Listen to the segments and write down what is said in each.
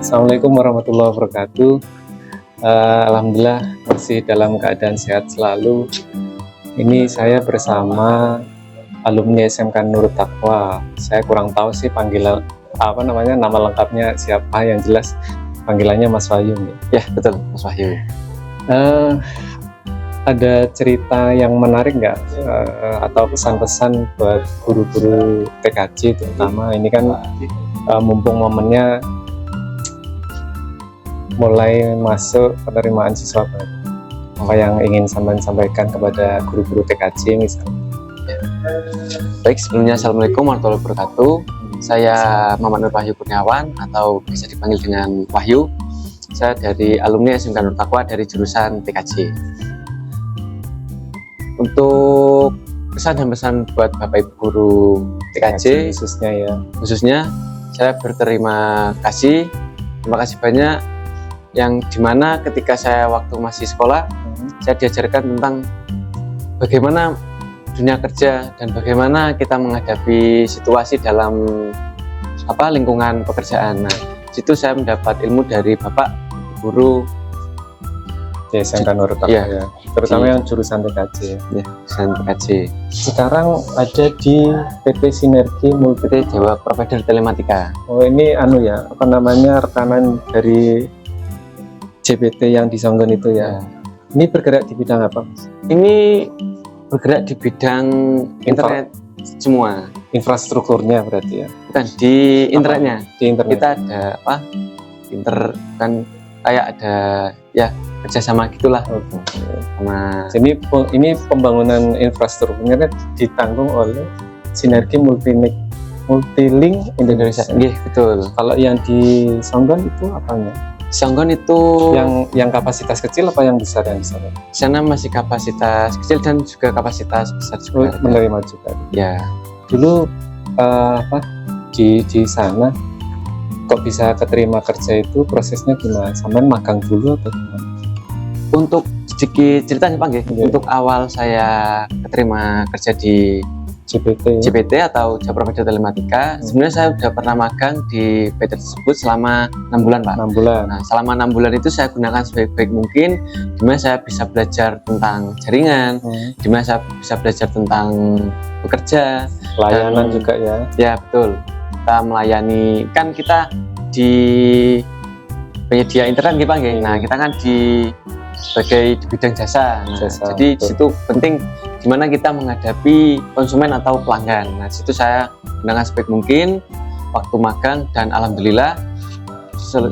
Assalamualaikum warahmatullahi wabarakatuh. Alhamdulillah masih dalam keadaan sehat selalu. Ini saya bersama alumni SMK Nurut Taqwa. Saya kurang tahu sih panggilan nama lengkapnya siapa, yang jelas panggilannya Mas Wahyu nih. Ya betul, Mas Wahyu. Ada cerita yang menarik nggak, atau pesan-pesan buat guru-guru TKJ terutama? Ini kan mumpung momennya mulai masuk penerimaan siswa baru, apa yang ingin sampaikan kepada guru-guru TKJ misalnya? Baik, sebelumnya Assalamualaikum warahmatullahi wabarakatuh. Saya Muhammad Nur Wahyu Kurniawan atau bisa dipanggil dengan Wahyu. Saya dari alumni SMK Nurut Taqwa dari jurusan TKJ. Untuk pesan dan pesan buat Bapak Ibu guru TKJ khususnya saya berterima kasih, terima kasih banyak, yang dimana ketika saya waktu masih sekolah saya diajarkan tentang bagaimana dunia kerja dan bagaimana kita menghadapi situasi dalam lingkungan pekerjaan. Nah, situ saya mendapat ilmu dari Bapak guru di SMK Nurut Taqwa, ya, terutama yang jurusan TKJ. Ya, jurusan TKJ. Sekarang ada di PP Sinergi Multi Jawa Provider Telematika. Oh, ini rekanan dari JBT yang di Songgon itu ya. Ini bergerak di bidang apa? Ini bergerak di bidang internet semua. Infrastrukturnya berarti ya? Bukan, di internetnya. Di internet. Kita ada kayak ada ya kerjasama gitulah. Sama ini pembangunan infrastrukturnya kan ditanggung oleh Sinergi Multilink Indonesia. Iya, betul. Kalau yang di Songgon itu apanya? Songgon itu yang kapasitas kecil apa yang besar? Yang besar? Sana masih kapasitas kecil dan juga kapasitas besar juga. Menerima juga. Ya. Dulu di sana kok bisa keterima kerja itu prosesnya gimana? Sampai magang dulu atau gimana? Untuk sedikit cerita nih Pak, untuk awal saya keterima kerja di JBT atau Jawa Provider Telematika, sebenarnya saya sudah pernah magang di PT tersebut selama 6 bulan Pak. 6 bulan. Nah, selama 6 bulan itu saya gunakan sebaik-baik mungkin, dimana saya bisa belajar tentang jaringan, dimana saya bisa belajar tentang bekerja, layanan juga ya. Ya betul, kita melayani, kan kita di penyedia internet gitu Pak. Nah, kita kan sebagai di bidang jasa. Nah, jadi di situ penting gimana kita menghadapi konsumen atau pelanggan. Nah, situ saya gunakan sebaik mungkin waktu magang, dan alhamdulillah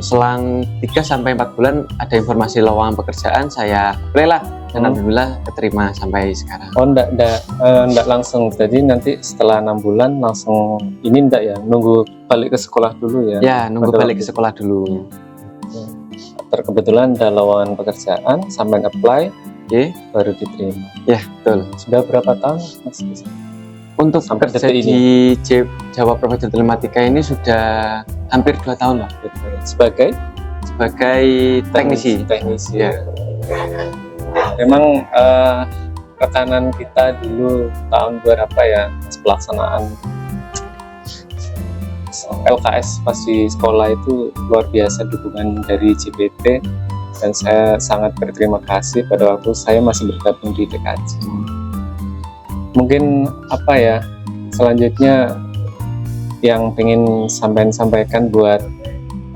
selang 3-4 bulan ada informasi lowongan pekerjaan, saya apply lah, dan alhamdulillah keterima sampai sekarang. Oh, enggak langsung. Jadi nanti setelah 6 bulan langsung ini enggak ya? Nunggu balik ke sekolah dulu ya? Ya, nunggu balik ke sekolah dulu. Kebetulan ada lowongan pekerjaan, sampai apply, baru diterima. Ya, betul. Sudah berapa tahun Mas? Untuk kerja di Jawa Provider Telematika ini sudah hampir 2 tahun lah. Sebagai teknisi. Ya. Memang rekanan kita dulu tahun berapa ya, Mas, pelaksanaan LKS pas di sekolah itu luar biasa dukungan dari JBT, dan saya sangat berterima kasih pada waktu saya masih bergabung di TKJ. Mungkin selanjutnya yang pengen sampaikan buat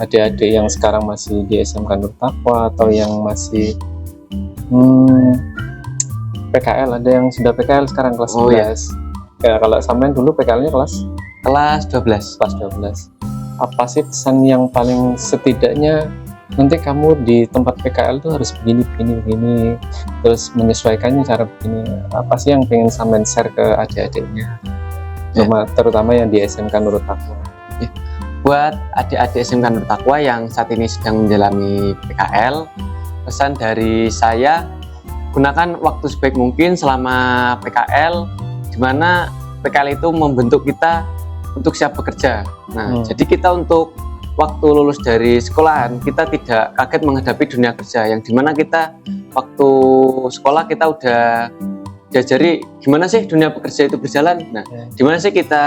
adik-adik yang sekarang masih di SMK Nurut Taqwa atau yang masih PKL, ada yang sudah PKL sekarang kelas 11. Ya, kalau sampean dulu PKL-nya kelas 12. Apa sih pesan yang paling setidaknya nanti kamu di tempat PKL itu harus begini, terus menyesuaikannya cara begini? Apa sih yang pengen sampean share ke adik-adiknya, terutama yang di SMK Nurut Taqwa? Ya. Buat adik-adik SMK Nurut Taqwa yang saat ini sedang menjalani PKL, pesan dari saya, gunakan waktu sebaik mungkin selama PKL, di mana PKL itu membentuk kita untuk siap bekerja. Nah, jadi kita untuk waktu lulus dari sekolahan, kita tidak kaget menghadapi dunia kerja, yang dimana kita waktu sekolah kita udah diajari gimana sih dunia pekerja itu berjalan. Nah, gimana sih kita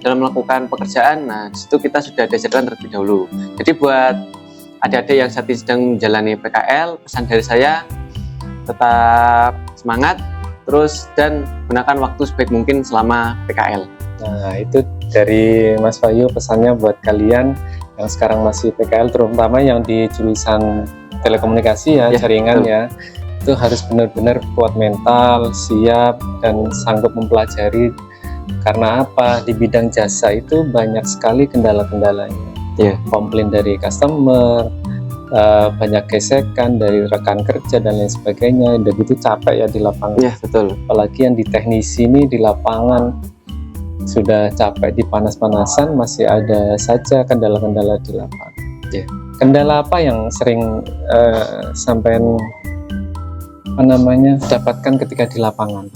dalam melakukan pekerjaan, nah di situ kita sudah diajarkan terlebih dahulu. Jadi buat adik-adik yang saat ini sedang menjalani PKL, pesan dari saya tetap semangat terus dan gunakan waktu sebaik mungkin selama PKL. Nah, itu dari Mas Wahyu pesannya buat kalian yang sekarang masih PKL, terutama yang di jurusan telekomunikasi ya, jaringan ya. Itu harus benar-benar kuat mental, siap, dan sanggup mempelajari. Karena apa? Di bidang jasa itu banyak sekali kendala-kendalanya. Komplain dari customer, banyak gesekan dari rekan kerja dan lain sebagainya. Dan itu capek ya di lapangan. Betul. Apalagi yang di teknisi ini di lapangan sudah capek di panas-panasan, masih ada saja kendala-kendala di lapangan. Kendala apa yang sering sampean dapatkan ketika di lapangan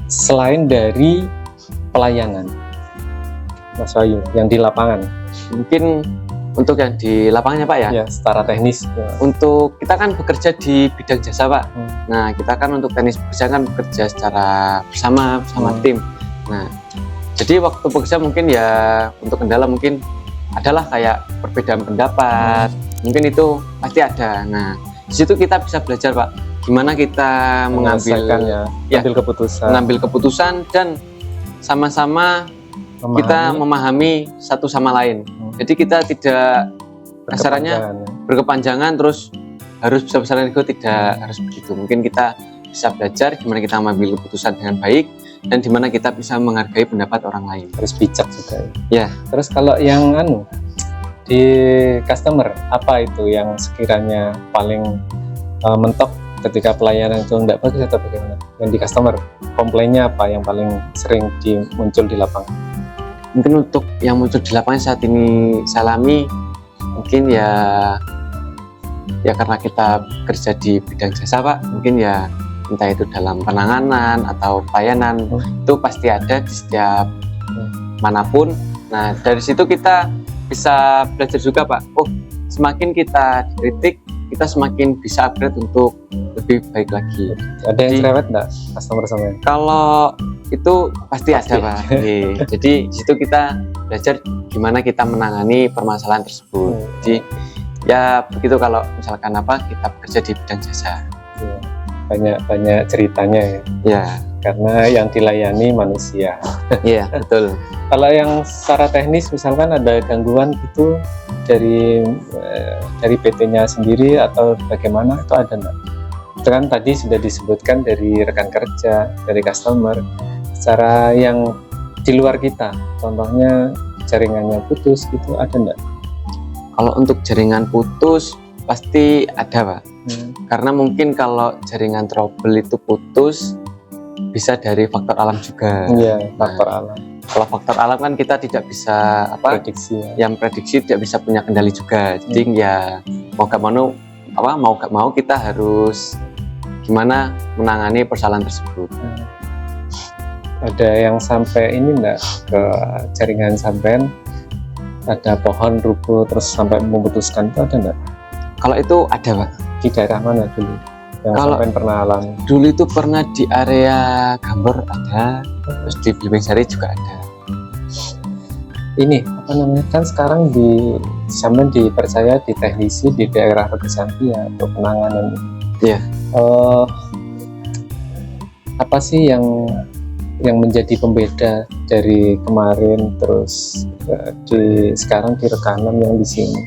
selain dari pelayanan, Mas Wahyu, yang di lapangan? Mungkin untuk yang di lapangannya Pak ya, secara teknis ya. Untuk kita kan bekerja di bidang jasa Pak. Nah kita kan untuk teknis bekerja kan bekerja secara bersama tim. Nah jadi waktu bekerja mungkin ya untuk kendala mungkin adalah kayak perbedaan pendapat, mungkin itu pasti ada. Nah di situ kita bisa belajar Pak, gimana kita mengambil keputusan dan sama-sama kita memahami satu sama lain. Jadi kita tidak kasarannya berkepanjangan terus harus bisa besar ego, tidak harus begitu. Mungkin kita bisa belajar gimana kita mengambil keputusan dengan baik dan gimana kita bisa menghargai pendapat orang lain. Harus bijak juga ya. Terus kalau yang di customer, apa itu yang sekiranya paling mentok ketika pelayanan itu tidak bagus atau bagaimana? Yang di customer, komplainnya apa yang paling sering muncul di lapangan? Mungkin untuk yang muncul di lapangan saat ini saya alami, mungkin ya karena kita kerja di bidang jasa Pak, mungkin ya entah itu dalam penanganan atau pelayanan, itu pasti ada di setiap manapun. Nah dari situ kita bisa belajar juga Pak, semakin kita dikritik, kita semakin bisa upgrade untuk lebih baik lagi. Ada yang cerewet nggak customer sama? Kalau itu pasti ada Pak. Jadi situ kita belajar gimana kita menangani permasalahan tersebut. Jadi ya begitu kalau misalkan kita bekerja di bidang jasa. Banyak ceritanya ya. Karena yang dilayani manusia. Iya betul. Kalau yang secara teknis misalkan ada gangguan gitu dari PT-nya sendiri atau bagaimana, itu ada nggak? Itu kan tadi sudah disebutkan dari rekan kerja, dari customer. Secara yang di luar kita, contohnya jaringannya putus gitu, ada nggak? Kalau untuk jaringan putus pasti ada Pak. Karena mungkin kalau jaringan trouble itu putus bisa dari faktor alam juga. Faktor alam. Kalau faktor alam kan kita tidak bisa prediksi yang prediksi, tidak bisa punya kendali juga. Jadi ya mau gak mau kita harus gimana menangani persoalan tersebut. Ada yang sampai ini enggak ke jaringan sampean, ada pohon rubuh terus sampai memutuskan, itu ada enggak? Kalau itu ada Pak. Di daerah mana dulu yang sampean pernah alami? Dulu itu pernah di area Gambor ada, terus di Blimbing Sari juga ada. Ini kan sekarang sampean dipercaya di teknisi di daerah Regesanti ya untuk penanganan. Apa sih yang menjadi pembeda dari kemarin terus sekarang di rekanan yang di sini?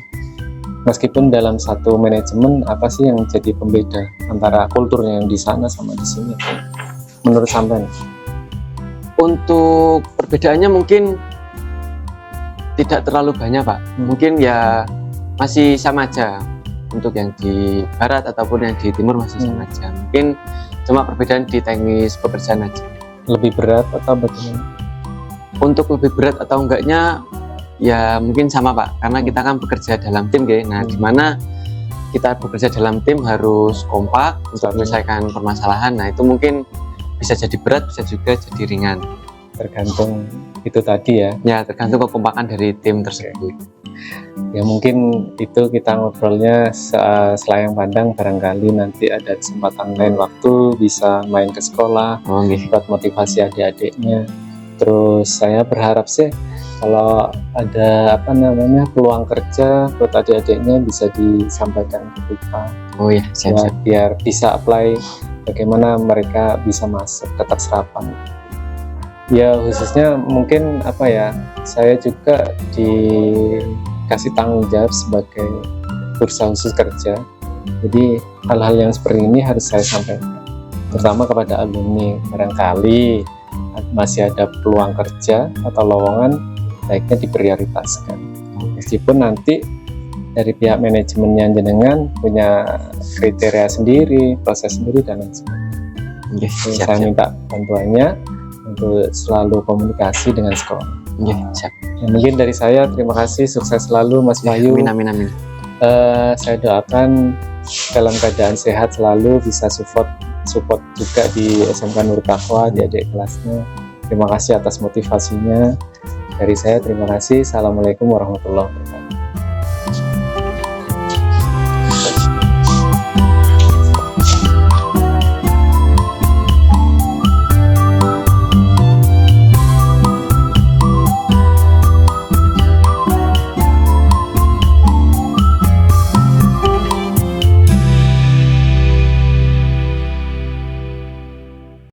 Meskipun dalam satu manajemen, apa sih yang jadi pembeda antara kulturnya yang di sana sama di sini menurut sampean? Untuk perbedaannya mungkin tidak terlalu banyak Pak. Mungkin ya masih sama aja. Untuk yang di barat ataupun yang di timur masih sama aja. Mungkin cuma perbedaan di teknis pekerjaan aja. Lebih berat atau bagaimana? Untuk lebih berat atau enggaknya ya mungkin sama Pak, karena kita kan bekerja dalam tim Nah dimana kita bekerja dalam tim harus kompak untuk menyelesaikan permasalahan. Nah itu mungkin bisa jadi berat, bisa juga jadi ringan, tergantung itu tadi ya tergantung kekompakan dari tim tersebut. Ya mungkin itu kita ngobrolnya selayang pandang, barangkali nanti ada kesempatan lain waktu bisa main ke sekolah buat motivasi adik-adiknya. Terus saya berharap sih kalau ada peluang kerja buat adik-adiknya bisa disampaikan ke kita. Oh ya, siap-siap. Biar bisa apply, bagaimana mereka bisa masuk ke serapan. Ya khususnya mungkin saya juga dikasih tanggung jawab sebagai bursa khusus kerja. Jadi hal-hal yang seperti ini harus saya sampaikan, terutama kepada alumni. Barangkali masih ada peluang kerja atau lowongan, baiknya diprioritaskan. Meskipun nanti dari pihak manajemennya jenengan punya kriteria sendiri, proses sendiri dan lain sebagainya. Saya minta bantuannya untuk selalu komunikasi dengan sekolah. Siap. Ya, mungkin dari saya terima kasih, sukses selalu Mas Wahyu. Amin. Saya doakan dalam keadaan sehat selalu, bisa support juga di SMK Nurut Taqwa, di adik kelasnya. Terima kasih atas motivasinya. Dari saya terima kasih. Assalamualaikum warahmatullahi wabarakatuh.